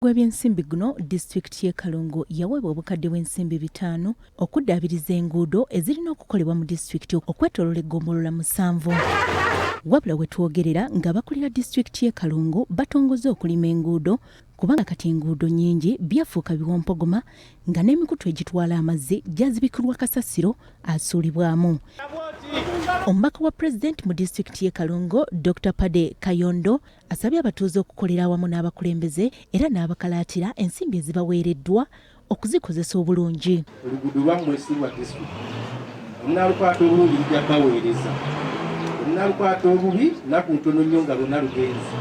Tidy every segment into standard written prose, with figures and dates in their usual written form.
Gw'ebyensimbi guno disitulikiti y'e Kalungu yaweebwa obukadde bw'ensimbi 5 okuddaabiriza enguudo ezirina okukolebwa mu disitulikiti okwetooloola eggombolola 7. Wabula we twogerera ng'abakulira disitulikiti y'e Kalungu batongoze okulima enguudo kubanga kati enguudo nnyingi byafuuka biwompogoma nga n'emikutu egitwala amazzi gyazibikirwa kasasiro asuulibwamu. Omubaka wa pulezidenti mu disitulikiti y'e Kalungu Dr. Pade Kayondo asabye abatuuze okukolera awamu n'abakulembeze era n'abakalaatira ensimbi ezibaweereddwa okuzikozesa obulungi. Oluguudo lwammwe si lwa disitulikiti. Omunaalukwata obulungi lujja kubaweereza. Omunaalukwata obubi naku ntono nnyo nga lwonna lugenzi.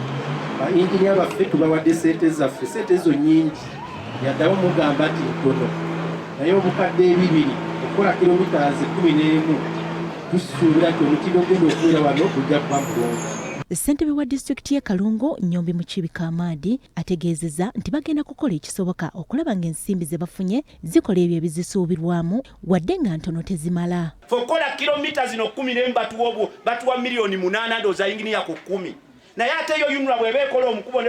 Bayinginiya baffe tubawadde ssente zaffe, ssente ezo nnyingi. Yaddamu mugamba nti ntono. Naye obukadde 2 okukola kilomita 11 tusuubira nti omutindo ogenda okubeera wano gujja kuba mulungi. Ssentebe wa disitulikiti y'e Kalungu Nyombi Mukibika Amaadi ategeezezza nti bagenda kukola ekisoboka okulaba ng'ensimbi ze bafunye zikola ebyo ebizisuubirwamu wadde nga ntono tezimala. Fokola kilomita zino 10 batuwa $8,000,000 ndooza yinginiya ku 10. Naye ate yo yunula bw'eba ekola omukubo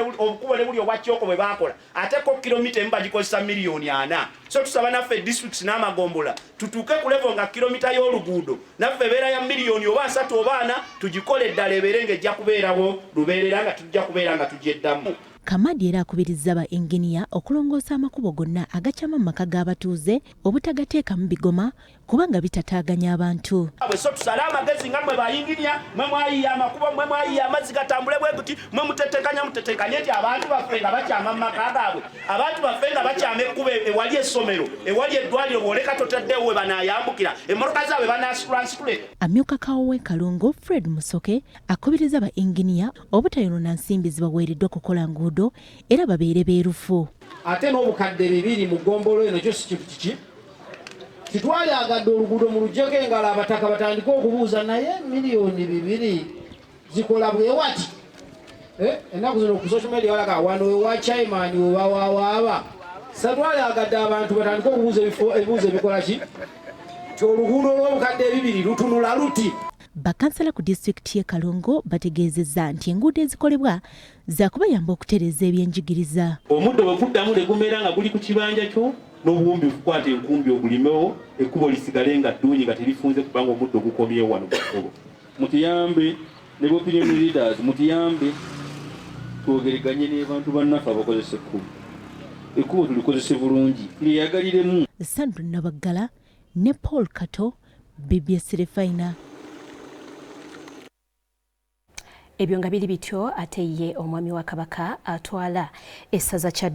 ne buli obwa kyoko bwe baakola ate ko kilomita emu bagikozesa $4,000,000. So tusaba naffe districts n'amagombola tutuuke ku level nga kilomita y'oluguudo naffe ebeera ya $1,000,000 oba 3 oba 4 tugikole eddala ebeere ng'ejja kubeerawo lubeerera nga tujja kubeera nga tugyeddamu. Kamadi era akubirizza ba inginiya okulongoosa amakubo gonna agakyama mu maka g'abatuuze obutagateeka mu bigoma kubanga bitataaganya abantu. So tusale amagezi nga mwe bayinginiya mwe mwayiya amakubo mwe mwayiya amazzi gatambule bwe guti mwe mutetekanye nti abantu baffe nga bakyama mu maka gaabwe abantu baffe nga bakyama ekkubo ewali essomero ewali eddwaliro bw'oleka totaddewo we banaayambukira emmotoka zaabwe banaasitulansitule. Amyuka kawo w'e Kalungu Fred Musoke akubiriza ba inginiya obutayonona nsimbi zibaweereddwa kukola nguudo era babeere beerufu. Ate n'obukadde 2 mu ggombolo eno kyo si kintu kiki titwalyagadde oluguudo mu lujjeko engalo abataka batandika okubuuza naye $2,000,000 zikola bwe wati. Ennaku zino ku social media walaga wano wewa chairman wewa wawaaba satwalyagadde abantu batandika okubuuza ebibuuzo ebikola ki ti oluguudo lw'obukadde 2 lutunula luti. Bakansala ku disitulikiti y'e Kalungu bategeezezza nti enguudo ezikolebwa zaakubayamba okutereeza ebyenjigiriza. Omuddo bwe guddamu ne gumeera nga guli ku kibanja kyo n'obuwumbi bukwata enkumbi ogulimewo ekkubo lisigale nga ddungi nga terifunze kubanga omuddo gukomyewo wano ku kkubo. Mutuyambe ne opinion leaders mutuyambe twogeraganye n'abantu bannaffe abakozesa ekkubo. Ekkubo tulikozese bulungi tulyeyagaliremu. Sandra Nabaggala ne Paul Kato BBS Refina. Ebyo nga biri bityo ate ye omwami wa Kabaka atwala essaza kya